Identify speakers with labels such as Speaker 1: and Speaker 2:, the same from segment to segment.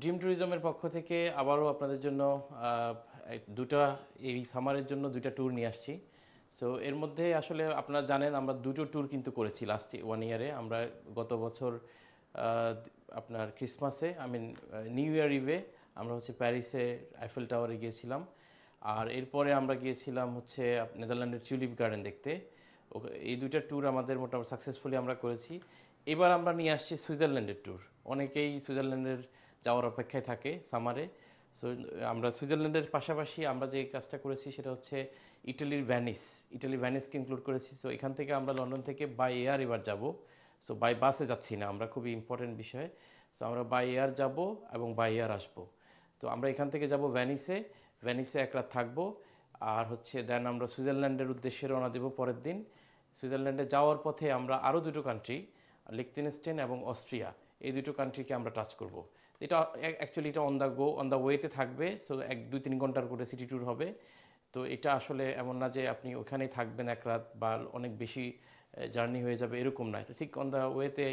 Speaker 1: Dream ট্যুরিজমের পক্ষ থেকে আবারও আপনাদের জন্য দুটা এই সামারের জন্য দুইটা ট্যুর নিয়ে আসছি। সো এর মধ্যে আসলে আপনারা জানেন আমরা দুটো ট্যুর কিন্তু করেছি লাস্ট 1 ইয়ারে। আমরা গত বছর আপনার ক্রিসমাসে নিউ ইয়ার ইভে আমরা হচ্ছে প্যারিসে আইফেল টাওয়ারে গিয়েছিলাম। আর এরপরে আমরা গিয়েছিলাম হচ্ছে নেদারল্যান্ডের টিউলিপ গার্ডেন দেখতে। এই দুইটা ট্যুর আমাদের মোটামুটি সাকসেসফুলি আমরা করেছি। এবার আমরা নিয়ে আসছি সুইজারল্যান্ডের ট্যুর। অনেকেই সুইজারল্যান্ডের যাওয়ার অপেক্ষায় থাকে সামারে। সো আমরা সুইজারল্যান্ডের পাশাপাশি আমরা যে কাজটা করেছি সেটা হচ্ছে ইটালির ভ্যানিসকে ইনক্লুড করেছি। সো এখান থেকে আমরা লন্ডন থেকে বাই এয়ার এবার যাব। সো বাই বাসে যাচ্ছি না আমরা, খুবই ইম্পর্টেন্ট বিষয়। সো আমরা বাই এয়ার যাব এবং বাই এয়ার আসবো। তো আমরা এখান থেকে যাব ভ্যানিসে এক রাত থাকবো। আর হচ্ছে দেন আমরা সুইজারল্যান্ডের উদ্দেশ্যে রওনা দেব পরের দিন। সুইজারল্যান্ডে যাওয়ার পথে আমরা আরও দুটো কান্ট্রি, লিখটেনস্টাইন এবং অস্ট্রিয়া, এই দুটো কান্ট্রিকে আমরা টাচ করব। এটা অ্যাকচুয়ালি এটা অন দ্য ওয়েতে থাকবে। সো 1-2-3 ঘন্টার করে সিটি ট্যুর হবে। তো এটা আসলে এমন না যে আপনি ওখানেই থাকবেন এক রাত বা অনেক বেশি জার্নি হয়ে যাবে, এরকম না। এটা ঠিক অন দ্য ওয়েতে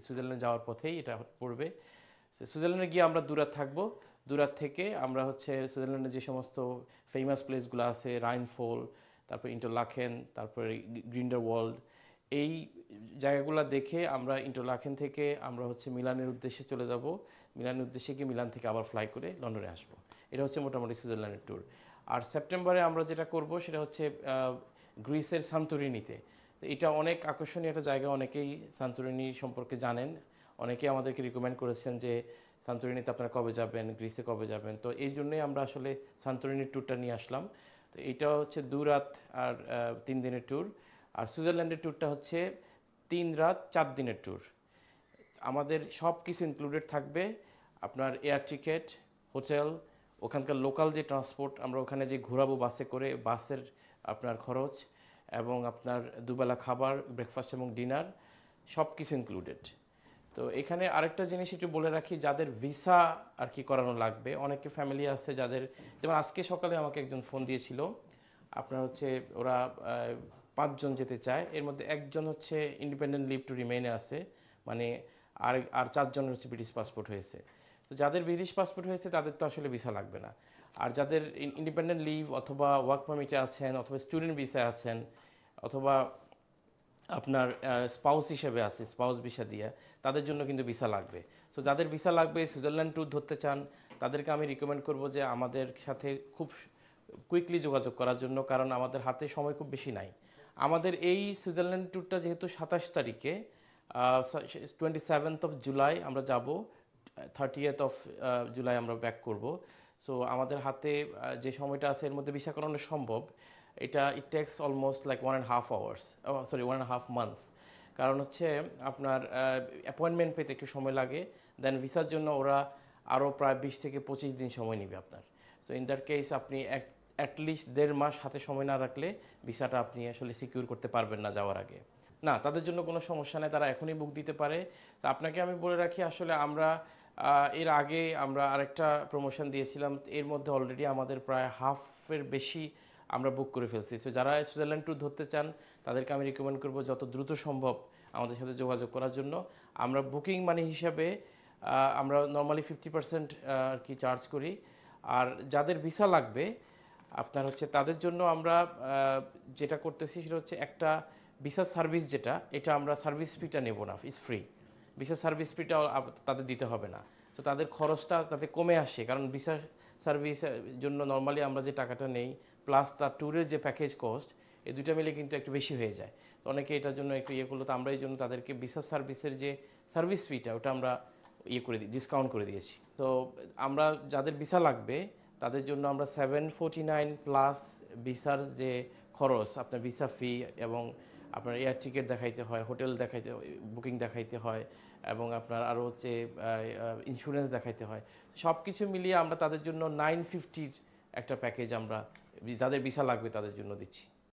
Speaker 1: সুইজারল্যান্ড যাওয়ার পথেই এটা পড়বে। সুইজারল্যান্ডে গিয়ে আমরা 2 রাত থাকবো। 2 রাত থেকে আমরা হচ্ছে সুইজারল্যান্ডে যে সমস্ত ফেমাস প্লেসগুলো আছে, রাইনফল, তারপর ইন্টারলাকেন, তারপরে গ্রিন্ডেলওয়াল্ড, এই জায়গাগুলো দেখে আমরা ইন্টারলাকেন থেকে আমরা হচ্ছে মিলানের উদ্দেশ্যে চলে যাব। মিলানের উদ্দেশ্যে গিয়ে মিলান থেকে আবার ফ্লাই করে লন্ডনে আসব। এটা হচ্ছে মোটামুটি সুইজারল্যান্ডের ট্যুর। আর সেপ্টেম্বরে আমরা যেটা করব সেটা হচ্ছে গ্রিসের সান্তোরিনিতে। তো এটা অনেক আকর্ষণীয় একটা জায়গা, অনেকেই সান্তোরিনি সম্পর্কে জানেন। অনেকেই আমাদেরকে রিকমেন্ড করেছেন যে সান্তোরিনিতে আপনারা কবে যাবেন, গ্রিসে কবে যাবেন। তো এই জন্যই আমরা আসলে সান্তোরিনির ট্যুরটা নিয়ে আসলাম। তো এইটা হচ্ছে 2 রাত আর 3 দিনের ট্যুর। আর সুইজারল্যান্ডের ট্যুরটা হচ্ছে 3 রাত 4 দিনের ট্যুর। আমাদের সব কিছু ইনক্লুডেড থাকবে। আপনার এয়ার টিকেট, হোটেল, ওখানকার লোকাল যে ট্রান্সপোর্ট, আমরা ওখানে যে ঘোরাবো বাসে করে, বাসের আপনার খরচ এবং আপনার দুবেলা খাবার, ব্রেকফাস্ট এবং ডিনার, সব কিছু ইনক্লুডেড। তো এখানে আরেকটা জিনিস একটু বলে রাখি, যাদের ভিসা আর কি করানো লাগবে, অনেকে ফ্যামিলি আছে যাদের, যেমন আজকে সকালে আমাকে একজন ফোন দিয়েছিল। আপনার হচ্ছে ওরা 5 জন যেতে চায়, এর মধ্যে একজন হচ্ছে ইন্ডিপেন্ডেন্ট লিভ টু রিমেইনে আছে, মানে আর 4 জনের হচ্ছে ব্রিটিশ পাসপোর্ট হয়েছে। তো যাদের ব্রিটিশ পাসপোর্ট হয়েছে তাদের তো আসলে ভিসা লাগবে না। আর যাদের ইন্ডিপেন্ডেন্ট লিভ অথবা ওয়ার্ক পারমিটে আছেন অথবা স্টুডেন্ট ভিসায় আছেন অথবা আপনার স্পাউস হিসেবে আছে, স্পাউস ভিসা দিয়ে, তাদের জন্য কিন্তু ভিসা লাগবে। সো যাদের ভিসা লাগবে, সুইজারল্যান্ড ট্যুর ধরতে চান, তাদেরকে আমি রিকমেন্ড করব যে আমাদের সাথে খুব কুইকলি যোগাযোগ করার জন্য, কারণ আমাদের হাতে সময় খুব বেশি নাই। আমাদের এই সুইজারল্যান্ড ট্যুরটা যেহেতু 27 তারিখে, 27th জুলাই আমরা যাব, 30th জুলাই আমরা ব্যাক করব। সো আমাদের হাতে যে সময়টা আছে এর মধ্যে ভিসা করানো সম্ভব। It takes almost like 1.5 hours, sorry 1.5 months। কারণ হচ্ছে আপনার অ্যাপয়েন্টমেন্ট পেতে একটু সময় লাগে, দেন ভিসার জন্য ওরা আরও প্রায় 20 থেকে 25 দিন সময় নেবে আপনার। সো ইন দ্যাট কেস আপনি অ্যাটলিস্ট 1.5 মাস হাতে সময় না রাখলে ভিসাটা আপনি আসলে সিকিউর করতে পারবেন না যাওয়ার আগে। না, তাদের জন্য কোনো সমস্যা নেই, তারা এখনই বুক দিতে পারে। তো আপনাকে আমি বলে রাখি, আসলে আমরা এর আগে আমরা আরেকটা প্রমোশন দিয়েছিলাম, এর মধ্যে অলরেডি আমাদের প্রায় হাফের বেশি আমরা বুক করে ফেলছি। সো যারা সুইজারল্যান্ড ট্যুর ধরতে চান তাদেরকে আমি রিকমেন্ড করবো যত দ্রুত সম্ভব আমাদের সাথে যোগাযোগ করার জন্য। আমরা বুকিং মানি হিসাবে আমরা নর্মালি 50% আর কি চার্জ করি। আর যাদের ভিসা লাগবে আপনার হচ্ছে তাদের জন্য আমরা যেটা করতেছি সেটা হচ্ছে একটা ভিসা সার্ভিস, যেটা এটা আমরা সার্ভিস ফিটা নেব না, ইজ ফ্রি। ভিসা সার্ভিস ফিটা তাদের দিতে হবে না। তো তাদের খরচটা তাতে কমে আসে, কারণ ভিসা সার্ভিসের জন্য নর্মালি আমরা যে টাকাটা নেই প্লাস তার ট্যুরের যে প্যাকেজ কস্ট, এই দুইটা মিলে কিন্তু একটু বেশি হয়ে যায়। তো অনেকে এটার জন্য একটু করলো, তো আমরা এই জন্য তাদেরকে ভিসা সার্ভিসের যে সার্ভিস ফিটা ওটা আমরা ডিসকাউন্ট করে দিয়েছি। তো আমরা যাদের ভিসা লাগবে তাদের জন্য আমরা 749 প্লাস ভিসার যে খরচ, আপনার ভিসা ফি এবং আপনার এয়ার টিকিট দেখাইতে হয়, হোটেল দেখাইতে, বুকিং দেখাইতে হয় এবং আপনার আরও হচ্ছে ইন্স্যুরেন্স দেখাইতে হয়, সব কিছু মিলিয়ে আমরা তাদের জন্য 950 একটা প্যাকেজ আমরা যাদের ভিসা লাগবে তাদের জন্য দিচ্ছি।